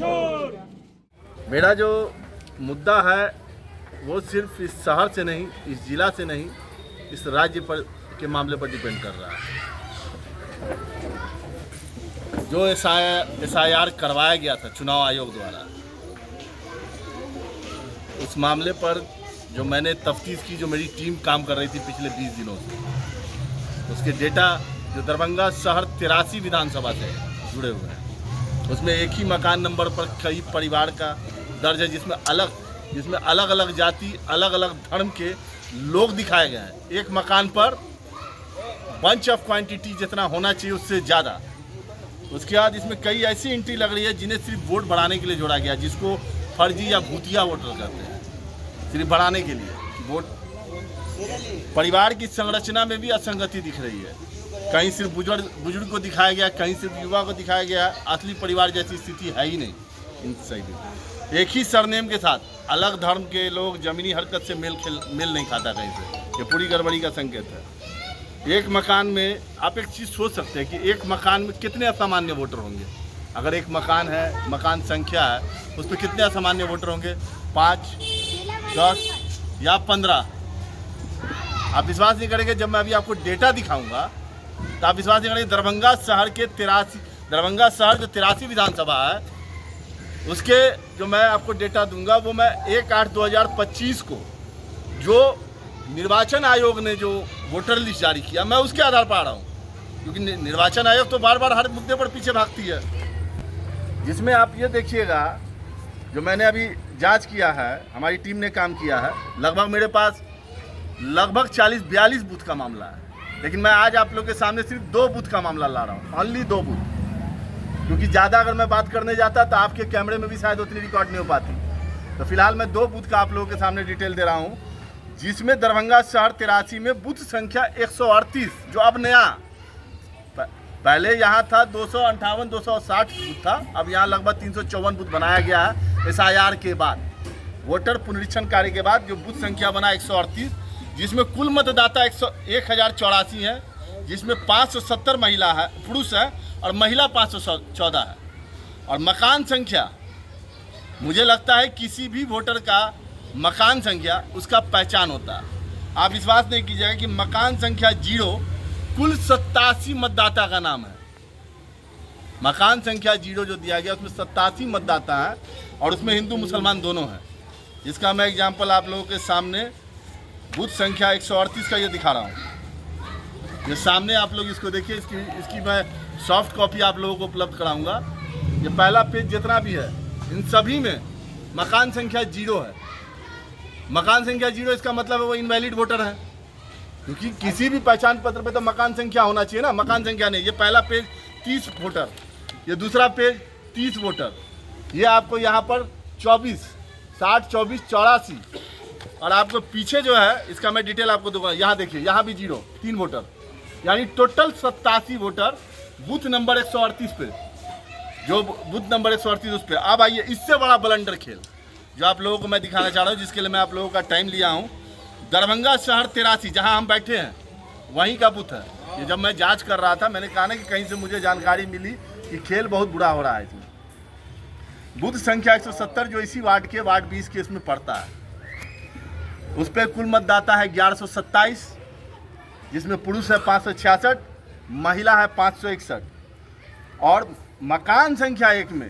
मेरा जो मुद्दा है वो सिर्फ इस शहर से नहीं, इस जिला से नहीं, इस राज्य पर के मामले पर डिपेंड कर रहा है। जो SIR करवाया गया था चुनाव आयोग द्वारा, उस मामले पर जो मैंने तफ्तीश की, जो मेरी टीम काम कर रही थी पिछले 20 दिनों से, उसके डेटा जो दरभंगा शहर 83 विधानसभा से जुड़े हुए हैं, उसमें एक ही मकान नंबर पर कई परिवार का दर्ज है, जिसमें अलग अलग जाति, अलग अलग धर्म के लोग दिखाए गए हैं। एक मकान पर बंच ऑफ क्वांटिटी जितना होना चाहिए उससे ज़्यादा। उसके बाद इसमें कई ऐसी एंट्री लग रही है जिन्हें सिर्फ वोट बढ़ाने के लिए जोड़ा गया, जिसको फर्जी या भूतिया वोटर कहते हैं, सिर्फ बढ़ाने के लिए वोट। परिवार की संरचना में भी असंगति दिख रही है। कहीं सिर्फ बुजुर्ग को दिखाया गया, कहीं सिर्फ युवा को दिखाया गया। असली परिवार जैसी स्थिति है ही नहीं इन साइड। एक ही सरनेम के साथ अलग धर्म के लोग जमीनी हरकत से मेल नहीं खाता कहीं से। ये पूरी गड़बड़ी का संकेत है। एक मकान में आप एक चीज़ सोच सकते हैं कि एक मकान में कितने असामान्य वोटर होंगे। अगर एक मकान है, मकान संख्या है, उस पर कितने असामान्य वोटर होंगे? 5, 10 या 15। आप विश्वास नहीं करेंगे, जब मैं अभी आपको डेटा दिखाऊंगा तो आप विश्वास नहीं करेंगे। दरभंगा शहर जो 83 विधानसभा है, उसके जो मैं आपको डेटा दूंगा वो मैं 1/8/2025 को जो निर्वाचन आयोग ने जो वोटर लिस्ट जारी किया, मैं उसके आधार पर आ रहा हूँ। क्योंकि निर्वाचन आयोग तो बार बार हर मुद्दे पर पीछे भागती है। जिसमें आप ये देखिएगा, जो मैंने अभी जांच किया है, हमारी टीम ने काम किया है, मेरे पास लगभग 40-42 बूथ का मामला है। लेकिन मैं आज आप लोग के सामने सिर्फ 2 बूथ का मामला ला रहा हूँ, ओनली 2 बूथ। क्योंकि ज़्यादा अगर मैं बात करने जाता तो आपके कैमरे में भी शायद उतनी रिकॉर्ड नहीं हो पाती। तो फिलहाल मैं 2 बूथ का आप लोगों के सामने डिटेल दे रहा हूँ, जिसमें दरभंगा शहर 83 में बूथ संख्या 138, जो अब नया, पहले यहाँ था 258-260 बूथ था, अब यहाँ लगभग 354 बूथ बनाया गया है SIR के बाद, वोटर पुनरीक्षण कार्य के बाद। जो बूथ संख्या बना 138, जिसमें कुल मतदाता 1084 है, जिसमें 570 महिला है, पुरुष है, और महिला 514 है। और मकान संख्या, मुझे लगता है किसी भी वोटर का मकान संख्या उसका पहचान होता है। आप विश्वास नहीं कीजिएगा कि मकान संख्या 0 कुल 87 मतदाता का नाम है। मकान संख्या 0 जो दिया गया उसमें 87 मतदाता हैं, और उसमें हिंदू मुसलमान दोनों हैं। इसका मैं एग्जाम्पल आप लोगों के सामने बूथ संख्या 138 का ये दिखा रहा हूँ। ये सामने आप लोग इसको देखिए, इसकी मैं सॉफ्ट कॉपी आप लोगों को उपलब्ध कराऊंगा। ये पहला पेज जितना भी है, इन सभी में मकान संख्या 0 है। मकान संख्या 0, इसका मतलब है वो इनवैलिड वोटर है, क्योंकि किसी भी पहचान पत्र पे तो मकान संख्या होना चाहिए ना, मकान संख्या नहीं। ये पहला पेज 30 वोटर, ये दूसरा पेज 30 वोटर, ये आपको यहाँ पर 24, 60, 24, 84, और आपको पीछे जो है इसका मैं डिटेल आपको दूंगा। यहाँ देखिए, यहाँ भी 0, 3 वोटर, यानी टोटल 87 वोटर बूथ नंबर 138 पे, जो बूथ नंबर 138 उस पर। अब आइए, इससे बड़ा ब्लंडर खेल जो आप लोगों को मैं दिखाना चाह रहा हूँ, जिसके लिए मैं आप लोगों का टाइम लिया हूँ। दरभंगा शहर 83 जहाँ हम बैठे हैं, वहीं का बूथ है। ये जब मैं जांच कर रहा था, मैंने कहा ना कि कहीं से मुझे जानकारी मिली कि खेल बहुत बुरा हो रहा है इसमें। बूथ संख्या 170 जो इसी वार्ड के वार्ड 20 के इसमें पड़ता है, उस पर कुल मतदाता है 1127, जिसमें पुरुष है 566, महिला है 561, और मकान संख्या 1 में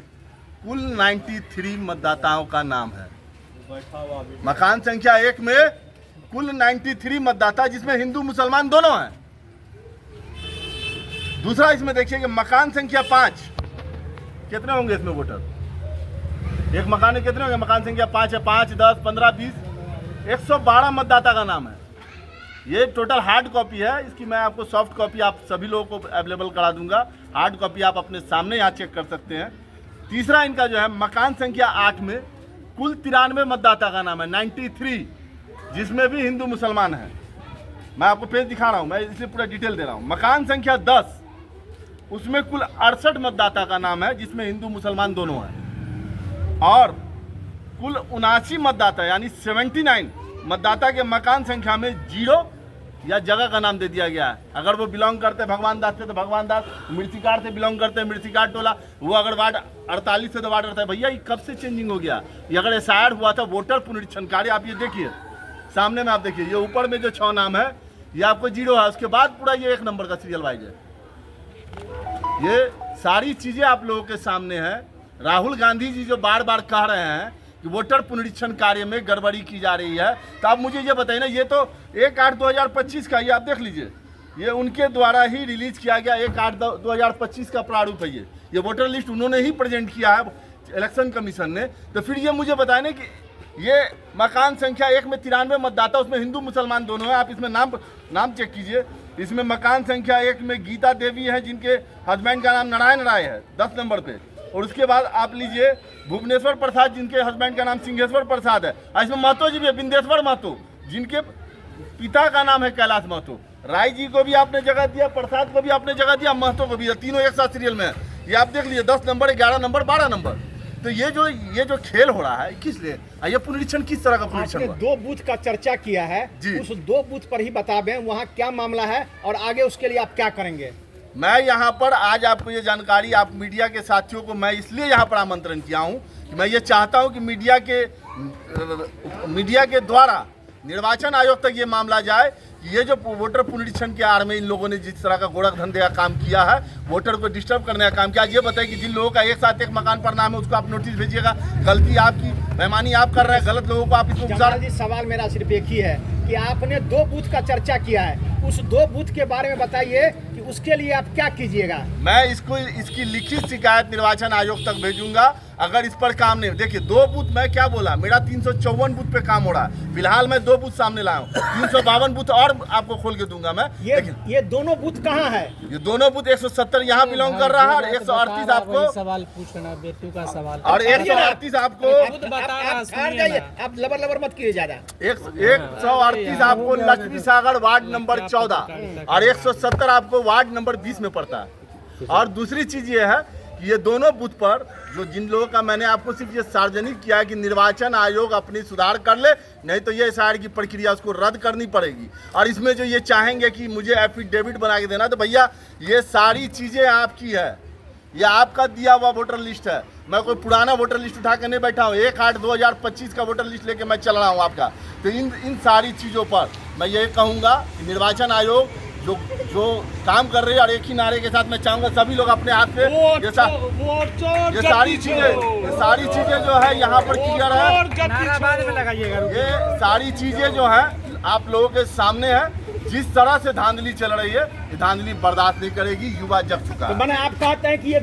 कुल 93 मतदाताओं का नाम है। मकान संख्या 1 में कुल 93 मतदाता, जिसमें हिंदू मुसलमान दोनों हैं। दूसरा इसमें देखिए कि मकान संख्या 5, कितने होंगे इसमें वोटर? एक मकान में कितने होंगे? मकान संख्या 5 है, 5, 10, 15, 20, 112 मतदाता का नाम है। ये टोटल हार्ड कॉपी है, इसकी मैं आपको सॉफ्ट कॉपी आप सभी लोगों को अवेलेबल करा दूंगा। हार्ड कॉपी आप अपने सामने यहाँ चेक कर सकते हैं। तीसरा इनका जो है मकान संख्या 8 में कुल 93 मतदाता का नाम है, 93, जिसमें भी हिंदू मुसलमान है। मैं आपको पेज दिखा रहा हूँ, मैं इसलिए पूरा डिटेल दे रहा हूँ। मकान संख्या 10, उसमें कुल 68 मतदाता का नाम है, जिसमें हिंदू मुसलमान दोनों हैं। और कुल 79 मतदाता यानी 79 मतदाता के मकान संख्या में 0 या जगह का नाम दे दिया गया है। अगर वो बिलोंग करते भगवान दास से तो भगवान दास, मिर्चिकार से बिलोंग करते हैं मिर्चिकार टोला, वो अगर वार्ड 48 से तो वार्ड 48। भैया ये कब से चेंजिंग हो गया? ये अगर एसआईआर हुआ था वोटर पुनरीक्षण कार्य, आप ये देखिए सामने में, आप देखिए ये ऊपर में जो 6 नाम है ये आपको 0 है, उसके बाद पूरा ये 1 नंबर का सीरियल वाइज है। ये सारी चीजें आप लोगों के सामने है। राहुल गांधी जी जो बार बार कह रहे हैं कि वोटर पुनरीक्षण कार्य में गड़बड़ी की जा रही है, तो आप मुझे ये बताइए ना, ये तो 1/8/2025 का, ये आप देख लीजिए, ये उनके द्वारा ही रिलीज किया गया 1/8/2025 का प्रारूप है। ये वोटर लिस्ट उन्होंने ही प्रेजेंट किया है इलेक्शन कमीशन ने। तो फिर ये मुझे बताए ना कि ये मकान संख्या 1 में 93 मतदाता, उसमें हिंदू मुसलमान दोनों है। आप इसमें नाम चेक कीजिए। इसमें मकान संख्या 1 में गीता देवी है जिनके हस्बैंड का नाम नारायण राय है 10 नंबर पे, और उसके बाद आप लीजिए भुवनेश्वर प्रसाद जिनके हस्बैंड का नाम सिंहेश्वर प्रसाद है। इसमें महतो जी भी है, बिंदेश्वर महतो जिनके पिता का नाम है कैलाश महतो। राय जी को भी आपने जगह दिया, प्रसाद को भी आपने जगह दिया, महतो को भी, तीनों एक साथ सीरियल में है। ये आप देख लीजिए 10 नंबर, 11 नंबर, 12 नंबर। तो ये जो खेल हो रहा है किस लिए? ये पुनरीक्षण किस तरह का पुनरीक्षण हुआ? 2 बूथ का चर्चा किया है, उस 2 बूथ पर ही बता दें वहाँ क्या मामला है और आगे उसके लिए आप क्या करेंगे। मैं यहाँ पर आज आपको ये जानकारी, आप मीडिया के साथियों को मैं इसलिए यहाँ पर आमंत्रण किया हूँ कि मैं ये चाहता हूँ कि मीडिया के द्वारा निर्वाचन आयोग तक ये मामला जाए कि ये जो वोटर पुनरीक्षण के आड़ में इन लोगों ने जिस तरह का गोरख धंधे का काम किया है, वोटर को डिस्टर्ब करने का काम किया। ये बताए कि जिन लोगों का एक साथ एक मकान पर नाम है उसको आप नोटिस भेजिएगा। गलती आपकी, बेईमानी आप कर रहे हैं, गलत लोगों को आप इसमें जी। सवाल मेरा सिर्फ एक ही है कि आपने 2 बूथ का चर्चा किया है, उस 2 बूथ के बारे में बताइए कि उसके लिए आप क्या कीजिएगा। मैं इसकी लिखित शिकायत निर्वाचन आयोग तक भेजूंगा अगर इस पर काम नहीं। देखिए 2 बूथ, मैं क्या बोला, मेरा 354 बूथ पे काम हो रहा है। फिलहाल मैं 2 बूथ सामने लाया हूँ, 352 बूथ और आपको खोल के दूंगा मैं। ये दोनों बूथ कहाँ है? ये दोनों बूथ 170 यहाँ बिलोंग कर रहा है और 138 आपको सवाल पूछना बेटू का सवाल, और 138 आपको आप लबर मत कीजिए ज्यादा। 138 आपको लक्ष्मी सागर वार्ड नंबर 14 और 170 आपको वार्ड नंबर 20 में पड़ता है। और दूसरी चीज ये है कि ये दोनों बूथ पर जो जिन लोगों का मैंने आपको सिर्फ ये सार्वजनिक किया है कि निर्वाचन आयोग अपनी सुधार कर ले, नहीं तो ये एसआईआर की प्रक्रिया उसको रद्द करनी पड़ेगी। और इसमें जो ये चाहेंगे कि मुझे एफिडेविट बना के देना, तो भैया ये सारी चीज़ें आपकी है, ये आपका दिया हुआ वोटर लिस्ट है। मैं कोई पुराना वोटर लिस्ट उठा कर नहीं बैठा हूँ। 1/8/2025 का वोटर लिस्ट लेके मैं चल रहा हूँ आपका। तो इन सारी चीज़ों पर मैं ये कहूँगा कि निर्वाचन आयोग जो काम कर रही है, और एक ही नारे के साथ मैं चाहूँगा सभी लोग अपने हाथ से ये सारी चीज़ें जो है यहाँ पर क्लियर है। ये सारी चीज़ें जो है आप लोगों के सामने है। जिस तरह से धांधली चल रही है, ये धांधली बर्दाश्त नहीं करेगी। युवा जग चुका है। तो मैंने आप कहते हैं कि ये